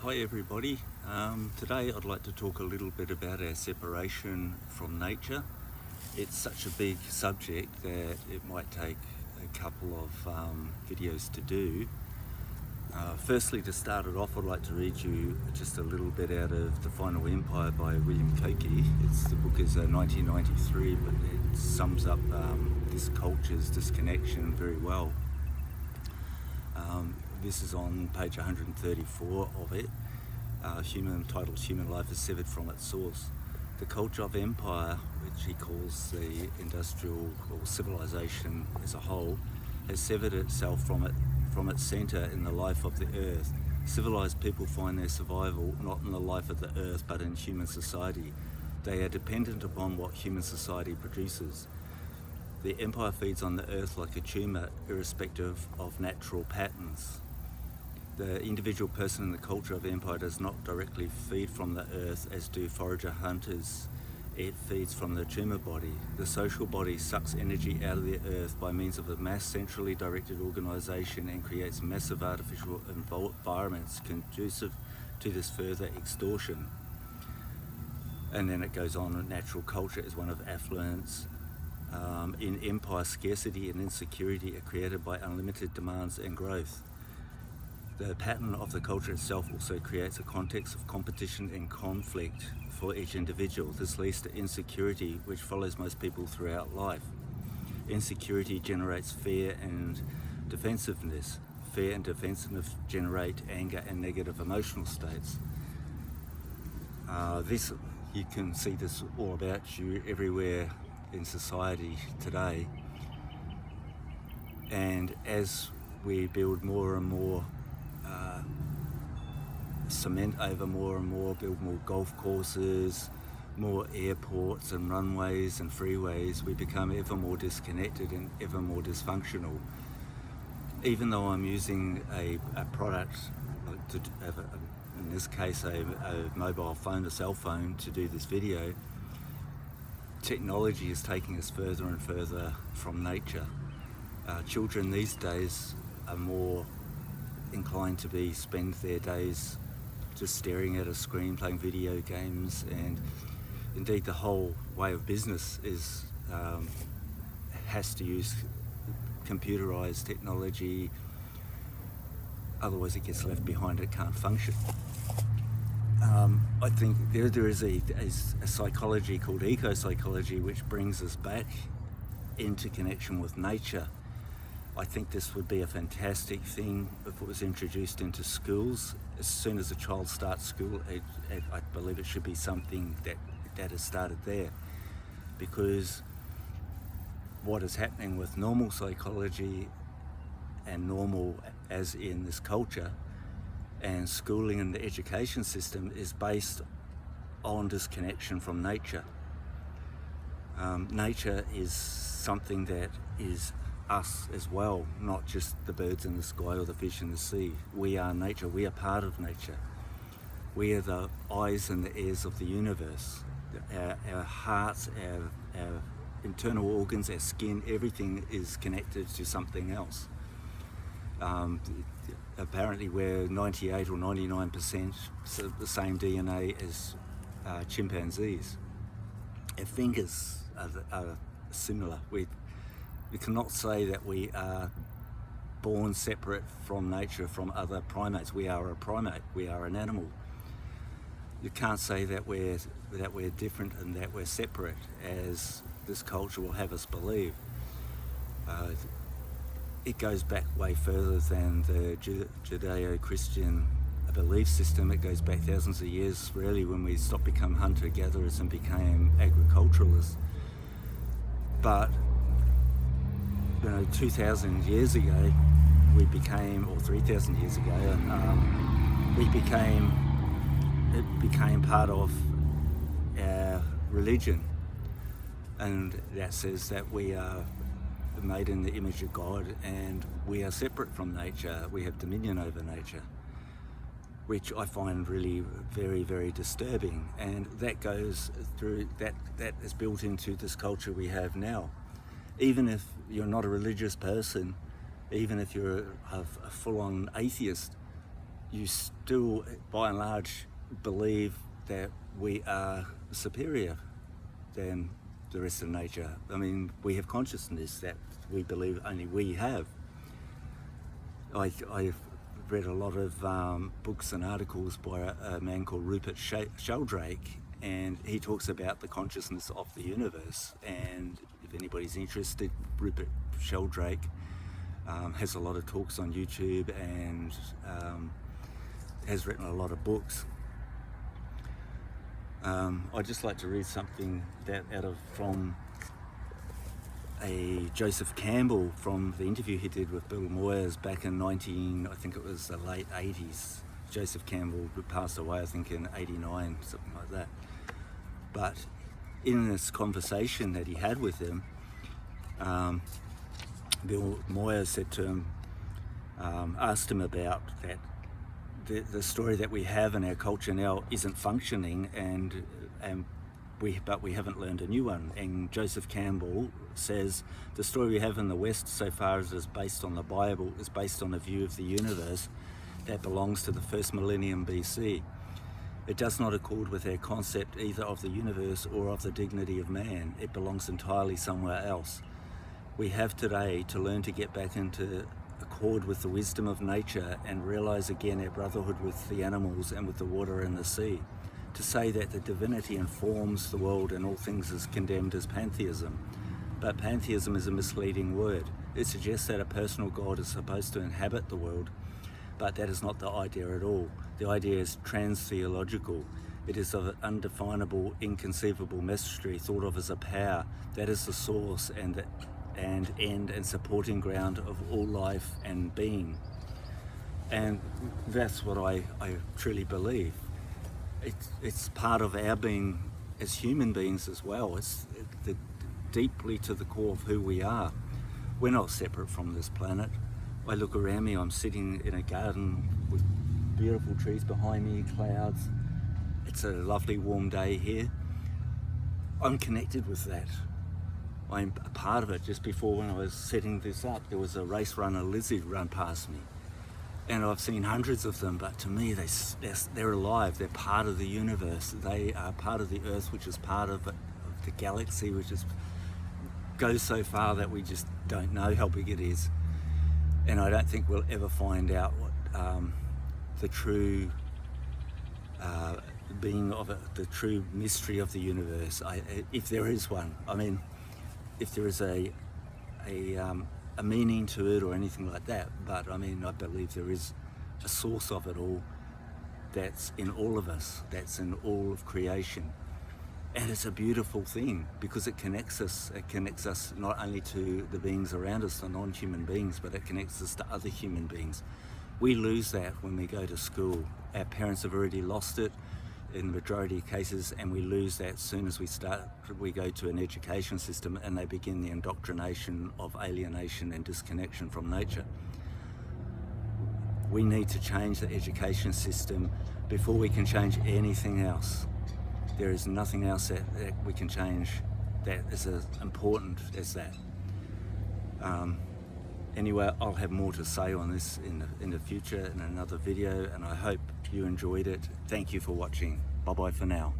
Hi everybody. Today I'd like to talk a little bit about our separation from nature. It's such a big subject that it might take a couple of videos to do. Firstly, to start it off, I'd like to read you just a little bit out of The Final Empire by William Koke. The book is 1993, but it sums up this culture's disconnection very well. This is on page 134 of it, titled Human Life is Severed from Its Source. The culture of empire, which he calls the industrial or civilization as a whole, has severed itself from its centre in the life of the earth. Civilized people find their survival not in the life of the earth but in human society. They are dependent upon what human society produces. The empire feeds on the earth like a tumour, irrespective of natural patterns. The individual person in the culture of empire does not directly feed from the earth as do forager hunters. It feeds from the tumour body. The social body sucks energy out of the earth by means of a mass centrally directed organisation and creates massive artificial environments conducive to this further extortion. And then it goes on, natural culture is one of affluence. In empire, scarcity and insecurity are created by unlimited demands and growth. The pattern of the culture itself also creates a context of competition and conflict for each individual. This leads to insecurity, which follows most people throughout life. Insecurity generates fear and defensiveness. Fear and defensiveness generate anger and negative emotional states. You can see this all about you everywhere in society today. And as we build more and more cement over more and more, build more golf courses, more airports and runways and freeways, we become ever more disconnected and ever more dysfunctional. Even though I'm using a product, in this case a mobile phone, a cell phone, to do this video, technology is taking us further and further from nature. Children these days are more inclined to spend their days just staring at a screen, playing video games, and indeed the whole way of business has to use computerized technology, otherwise it gets left behind, it can't function. I think there is a psychology called eco-psychology which brings us back into connection with nature. I think this would be a fantastic thing if it was introduced into schools. As soon as a child starts school, I believe it should be something that is started there, because what is happening with normal psychology and normal as in this culture and schooling and the education system is based on disconnection from nature. Nature is something that is us as well, not just the birds in the sky or the fish in the sea. We are nature, we are part of nature. We are the eyes and the ears of the universe. Our hearts, our internal organs, our skin, everything is connected to something else. Apparently we're 98 or 99% the same DNA as chimpanzees. Our fingers are similar. We cannot say that we are born separate from nature, from other primates. We are a primate, we are an animal. You can't say that we're different and that we're separate, as this culture will have us believe. It goes back way further than the Judeo-Christian belief system. It goes back thousands of years, really, when we stopped becoming hunter-gatherers and became agriculturalists. But 2,000 years ago, we became, or 3,000 years ago, it became part of our religion, and that says that we are made in the image of God and we are separate from nature. We have dominion over nature, which I find really very, very disturbing, and that goes through, that is built into this culture we have now. Even if you're not a religious person, even if you're a full-on atheist, you still, by and large, believe that we are superior than the rest of nature. I mean, we have consciousness that we believe only we have. I've read a lot of books and articles by a man called Rupert Sheldrake, and he talks about the consciousness of the universe. And if anybody's interested, Rupert Sheldrake has a lot of talks on YouTube and has written a lot of books. I'd just like to read something from a Joseph Campbell from the interview he did with Bill Moyers back in I think it was the late 80s. Joseph Campbell passed away, I think, in 89, something like that. But in this conversation that he had with him, Bill Moyers said to him, asked him about that the story that we have in our culture now isn't functioning, but we haven't learned a new one. And Joseph Campbell says the story we have in the West, so far as it is based on the Bible, is based on a view of the universe that belongs to the first millennium BC. It does not accord with our concept either of the universe or of the dignity of man. It belongs entirely somewhere else. We have today to learn to get back into accord with the wisdom of nature and realize again our brotherhood with the animals and with the water and the sea. To say that the divinity informs the world and all things is condemned as pantheism. But pantheism is a misleading word. It suggests that a personal God is supposed to inhabit the world, but that is not the idea at all. The idea is trans-theological. It is of an undefinable, inconceivable mystery thought of as a power that is the source and end and supporting ground of all life and being. And that's what I truly believe. It's part of our being as human beings as well. It's deeply to the core of who we are. We're not separate from this planet. I look around me, I'm sitting in a garden with beautiful trees behind me, clouds. It's a lovely warm day here. I'm connected with that. I'm a part of it. Just before, when I was setting this up, there was a race runner lizard run past me. And I've seen hundreds of them, but to me, they're alive. They're part of the universe. They are part of the Earth, which is part of the galaxy, which goes so far that we just don't know how big it is. And I don't think we'll ever find out what the true being of it, the true mystery of the universe, if there is one. I mean, if there is a meaning to it or anything like that, but I mean, I believe there is a source of it all that's in all of us, that's in all of creation. And it's a beautiful thing because it connects us. It connects us not only to the beings around us, the non-human beings, but it connects us to other human beings. We lose that when we go to school. Our parents have already lost it in the majority of cases, and we lose that as soon as we go to an education system and they begin the indoctrination of alienation and disconnection from nature. We need to change the education system before we can change anything else. There is nothing else that we can change that is as important as that. Anyway, I'll have more to say on this in the future in another video, and I hope you enjoyed it. Thank you for watching. Bye bye for now.